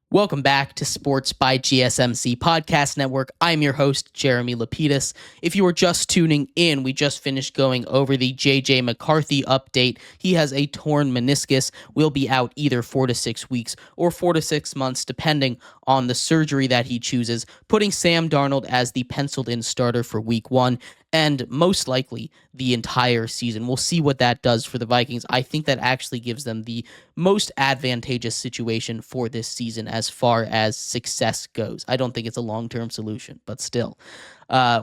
Welcome back to Sports by GSMC Podcast Network. I'm your host, Jeremy Lapidus. If you are just tuning in, we just finished going over the JJ McCarthy update. He has a torn meniscus, will be out either 4 to 6 weeks or 4 to 6 months, depending on the surgery that he chooses, putting Sam Darnold as the penciled-in starter for Week 1. And most likely the entire season. We'll see what that does for the Vikings. I think that actually gives them the most advantageous situation for this season as far as success goes. I don't think it's a long-term solution, but still.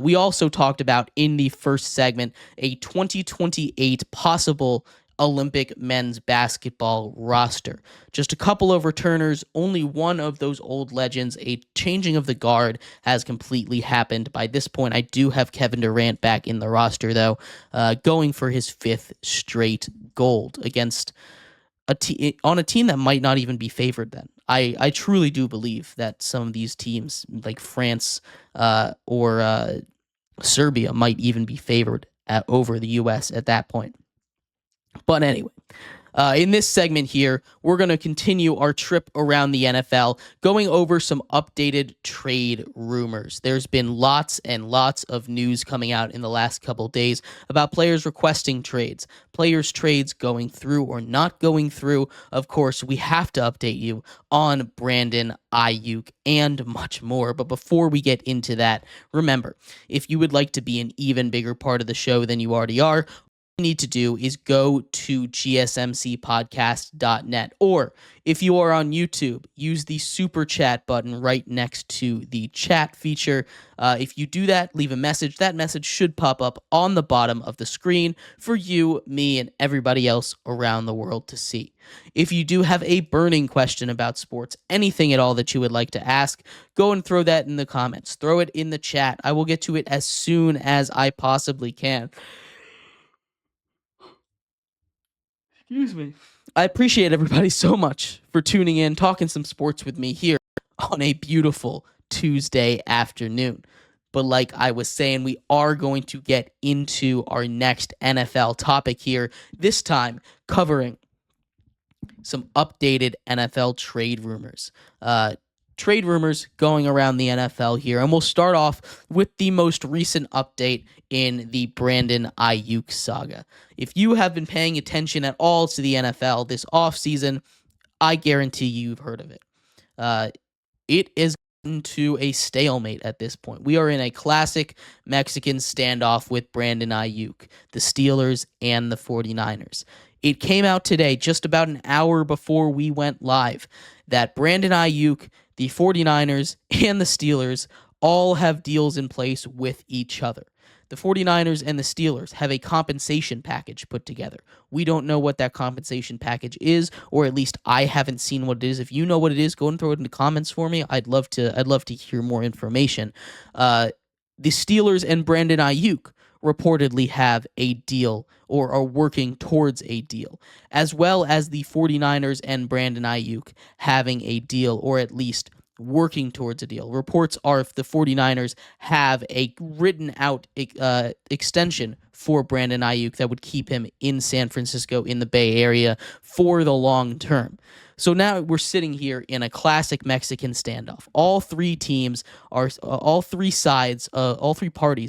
We also talked about in the first segment a 2028 possible Olympic men's basketball roster. Just a couple of returners, only one of those old legends. A changing of the guard has completely happened. By this point, I do have Kevin Durant back in the roster, though, going for his fifth straight gold against on a team that might not even be favored then. I truly do believe that some of these teams, like France or Serbia, might even be favored over the U.S. at that point. But anyway, in this segment here, we're going to continue our trip around the NFL, going over some updated trade rumors. There's been lots and lots of news coming out in the last couple days about players requesting trades, players' trades going through or not going through. Of course, we have to update you on Brandon Aiyuk and much more. But before we get into that, remember, if you would like to be an even bigger part of the show than you already are, you need to do is go to gsmcpodcast.net, or if you are on YouTube, use the super chat button right next to the chat feature. If you do that, leave a message. That message should pop up on the bottom of the screen for you, me, and everybody else around the world to see. If you do have a burning question about sports, anything at all that you would like to ask, go and throw that in the comments. Throw it in the chat. I will get to it as soon as I possibly can. Excuse me. I appreciate everybody so much for tuning in, talking some sports with me here on a beautiful Tuesday afternoon. But like I was saying, we are going to get into our next NFL topic here, this time covering some updated NFL trade rumors. Trade rumors going around the NFL here. And we'll start off with the most recent update in the Brandon Aiyuk saga. If you have been paying attention at all to the NFL this offseason, I guarantee you've heard of it. It is to a stalemate at this point. We are in a classic Mexican standoff with Brandon Aiyuk, the Steelers and the 49ers. It came out today, just about an hour before we went live, that Brandon Aiyuk, the 49ers, and the Steelers all have deals in place with each other. The 49ers and the Steelers have a compensation package put together. We don't know what that compensation package is, or at least I haven't seen what it is. If you know what it is, go and throw it in the comments for me. I'd love to hear more information. The Steelers and Brandon Aiyuk reportedly have a deal or are working towards a deal, as well as the 49ers and Brandon Aiyuk having a deal, or at least working towards a deal. Reports are if the 49ers have a written out extension for Brandon Aiyuk that would keep him in San Francisco in the Bay Area for the long term. So now we're sitting here in a classic Mexican standoff. All three teams are, all three parties,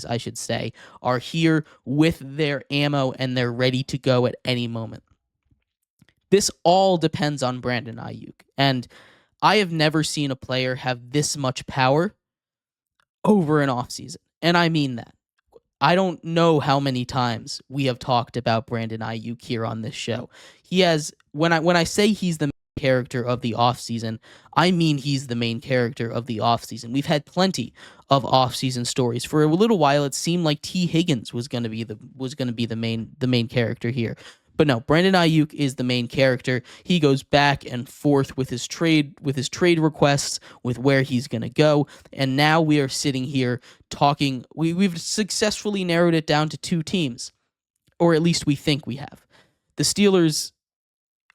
I should say, are here with their ammo and they're ready to go at any moment. This all depends on Brandon Aiyuk. And I have never seen a player have this much power over an offseason. And I mean that. I don't know how many times we have talked about Brandon Aiyuk here on this show. He has, when I say he's the character of the offseason, I mean he's the main character of the offseason. We've had plenty of offseason stories. For a little while, it seemed like T. Higgins was going to be the main character here. But no, Brandon Aiyuk is the main character. He goes back and forth with his trade requests, with where he's going to go. And now we are sitting here talking. We've successfully narrowed it down to two teams, or at least we think we have. The Steelers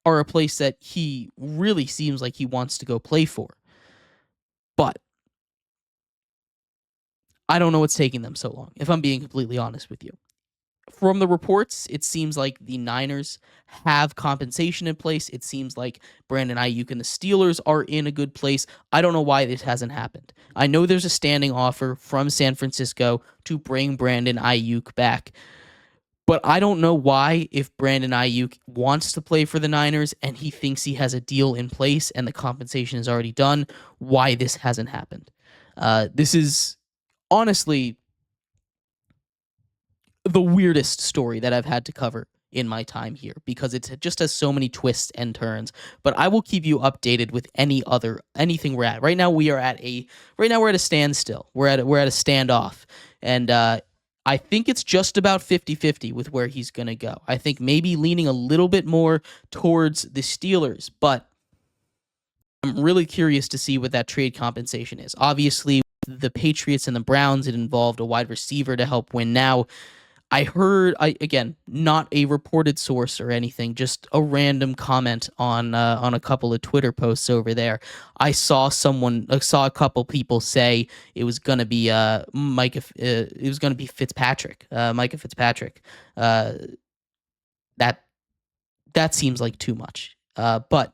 are a place that he really seems like he wants to go play for. But I don't know what's taking them so long, if I'm being completely honest with you. from the reports, it seems like the Niners have compensation in place. It seems like Brandon Aiyuk and the Steelers are in a good place. I don't know why this hasn't happened. I know there's a standing offer from San Francisco to bring Brandon Aiyuk back. But I don't know why, if Brandon Aiyuk wants to play for the Niners and he thinks he has a deal in place and the compensation is already done, why this hasn't happened. This is honestly the weirdest story that I've had to cover in my time here because it just has so many twists and turns. But I will keep you updated with anything we're at. Right now we're at a standstill. We're at a standoff. And I think it's just about 50-50 with where he's going to go. I think maybe leaning a little bit more towards the Steelers, but I'm really curious to see what that trade compensation is. Obviously, the Patriots and the Browns, it involved a wide receiver to help win. Now, I heard, again, not a reported source or anything, just a random comment on a couple of Twitter posts over there. I saw a couple people say it was gonna be Fitzpatrick, Micah Fitzpatrick. That seems like too much. But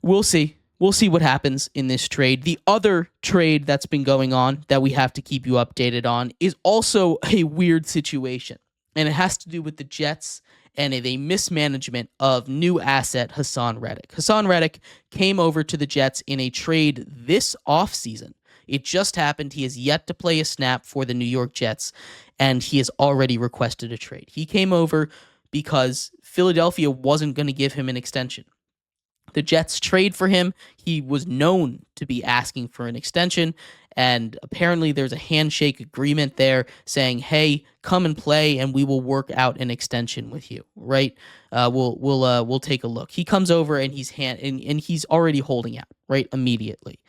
we'll see. We'll see what happens in this trade. The other trade that's been going on that we have to keep you updated on is also a weird situation, and it has to do with the Jets and a mismanagement of new asset Haason Reddick. Haason Reddick came over to the Jets in a trade this offseason. It just happened. He has yet to play a snap for the New York Jets, and he has already requested a trade. He came over because Philadelphia wasn't going to give him an extension. The Jets trade for him. He was known to be asking for an extension, and apparently there's a handshake agreement there saying, "Hey, come and play, and we will work out an extension with you." Right? We'll take a look. He comes over and he's already holding out right immediately.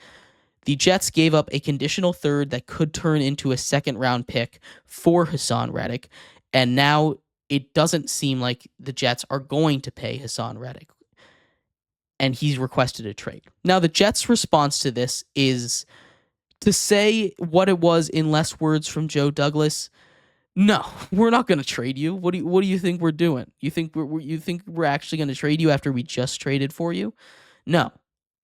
The Jets gave up a conditional third that could turn into a second-round pick for Haason Reddick, and now it doesn't seem like the Jets are going to pay Haason Reddick. And he's requested a trade. Now, the Jets' response to this is to say what it was in less words from Joe Douglas. No, we're not going to trade you. What do you think we're doing? You think we're actually going to trade you after we just traded for you? No,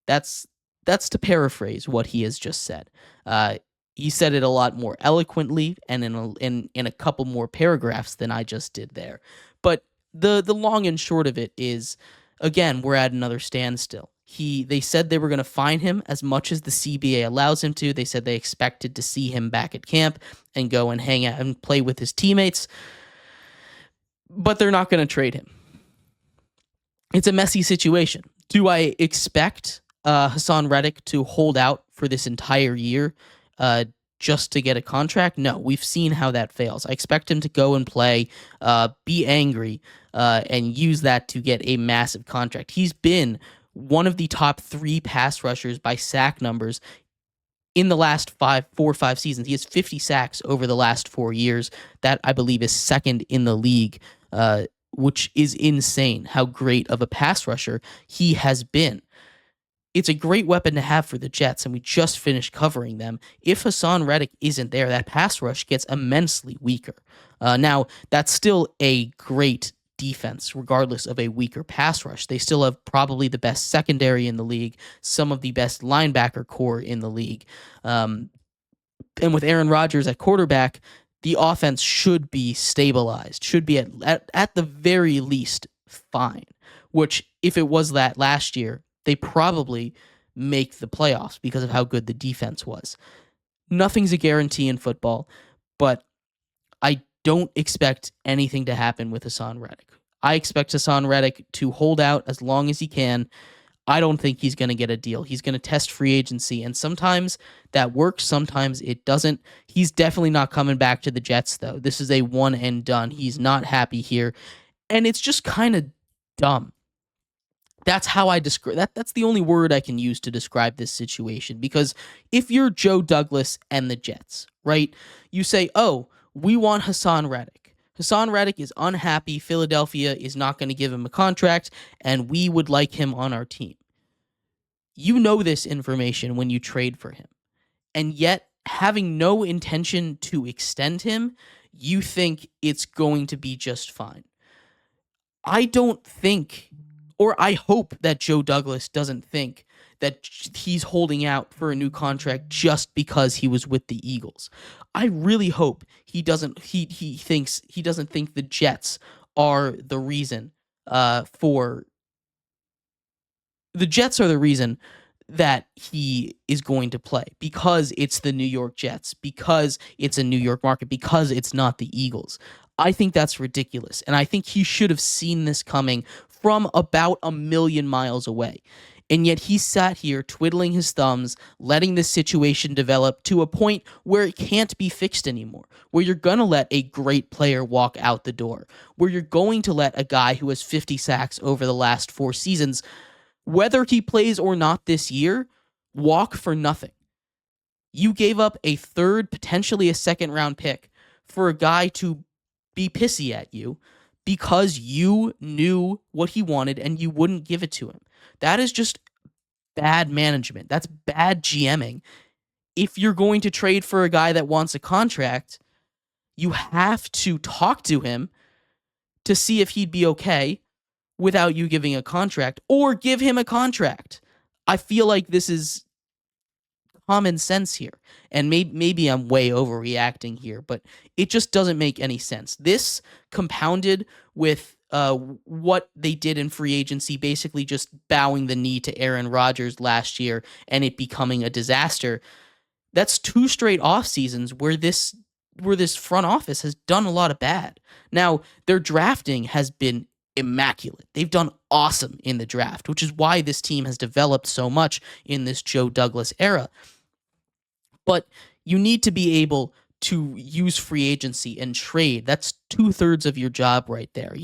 that's to paraphrase what he has just said. He said it a lot more eloquently and in a couple more paragraphs than I just did there. But the long and short of it is, again, we're at another standstill. They said they were going to fine him as much as the CBA allows him to. They said they expected to see him back at camp and go and hang out and play with his teammates. But they're not going to trade him. It's a messy situation. Do I expect Haason Reddick to hold out for this entire year just to get a contract? No, we've seen how that fails. I expect him to go and play, be angry, and use that to get a massive contract. He's been one of the top 3 pass rushers by sack numbers in the last 4 or 5 seasons. He has 50 sacks over the last 4 years. That, I believe, is second in the league, which is insane how great of a pass rusher he has been. It's a great weapon to have for the Jets, and we just finished covering them. If Haason Reddick isn't there, that pass rush gets immensely weaker. Now, that's still a great defense, regardless of a weaker pass rush. They still have probably the best secondary in the league, some of the best linebacker core in the league. And with Aaron Rodgers at quarterback, the offense should be stabilized, should be at the very least fine, which if it was that last year, they probably make the playoffs because of how good the defense was. Nothing's a guarantee in football, but I don't expect anything to happen with Haason Reddick. I expect Haason Reddick to hold out as long as he can. I don't think he's going to get a deal. He's going to test free agency, and sometimes that works, sometimes it doesn't. He's definitely not coming back to the Jets, though. This is a one and done. He's not happy here, and it's just kind of dumb. That's how I describe that. That's the only word I can use to describe this situation, because if you're Joe Douglas and the Jets, right, you say, oh, we want Haason Reddick. Haason Reddick is unhappy. Philadelphia is not going to give him a contract, and we would like him on our team. You know this information when you trade for him. And yet, having no intention to extend him, you think it's going to be just fine. I don't think, or I hope that Joe Douglas doesn't think that he's holding out for a new contract just because he was with the Eagles. I really hope he doesn't think the Jets are the reason for the Jets are the reason that he is going to play, because it's the New York Jets, because it's a New York market, because it's not the Eagles. I think that's ridiculous, and I think he should have seen this coming from about a million miles away. And yet he sat here twiddling his thumbs, letting this situation develop to a point where it can't be fixed anymore, where you're going to let a great player walk out the door, where you're going to let a guy who has 50 sacks over the last 4 seasons, whether he plays or not this year, walk for nothing. You gave up a third, potentially a second-round pick for a guy to be pissy at you because you knew what he wanted and you wouldn't give it to him. That is just bad management. That's bad GMing. If you're going to trade for a guy that wants a contract, you have to talk to him to see if he'd be okay without you giving a contract, or give him a contract. I feel like this is common sense here. And maybe I'm way overreacting here, but it just doesn't make any sense. This compounded with what they did in free agency, basically just bowing the knee to Aaron Rodgers last year and it becoming a disaster. That's 2 straight off seasons where this front office has done a lot of bad. Now, their drafting has been immaculate. They've done awesome in the draft, which is why this team has developed so much in this Joe Douglas era. But you need to be able to use free agency and trade. That's 2/3 of your job right there.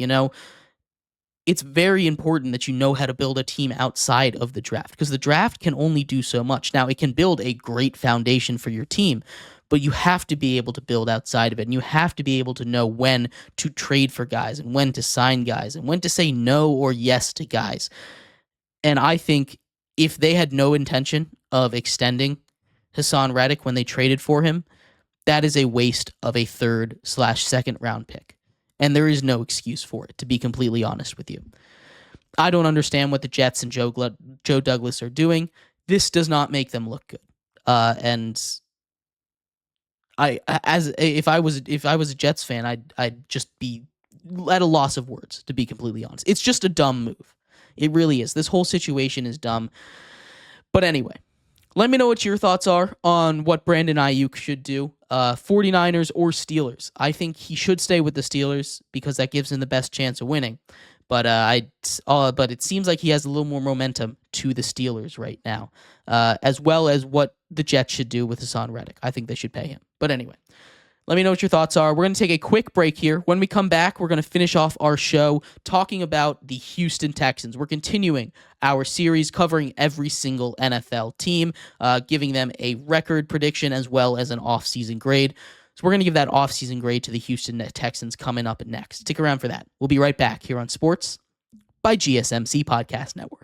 It's very important that you know how to build a team outside of the draft, because the draft can only do so much. Now, it can build a great foundation for your team, but you have to be able to build outside of it, and you have to be able to know when to trade for guys and when to sign guys and when to say no or yes to guys. And I think if they had no intention of extending Haason Reddick when they traded for him, that is a waste of a 3rd/2nd round pick. And there is no excuse for it, to be completely honest with you. I don't understand what the Jets and Joe Douglas are doing. This does not make them look good. And if I was a Jets fan, I'd just be at a loss of words, to be completely honest. It's just a dumb move. It really is. This whole situation is dumb. But anyway, let me know what your thoughts are on what Brandon Aiyuk should do. 49ers or Steelers. I think he should stay with the Steelers because that gives him the best chance of winning. But but it seems like he has a little more momentum to the Steelers right now, as well as what the Jets should do with Haason Reddick. I think they should pay him. But anyway, let me know what your thoughts are. We're going to take a quick break here. When we come back, we're going to finish off our show talking about the Houston Texans. We're continuing our series covering every single NFL team, giving them a record prediction as well as an offseason grade. So we're going to give that offseason grade to the Houston Texans coming up next. Stick around for that. We'll be right back here on Sports by GSMC Podcast Network.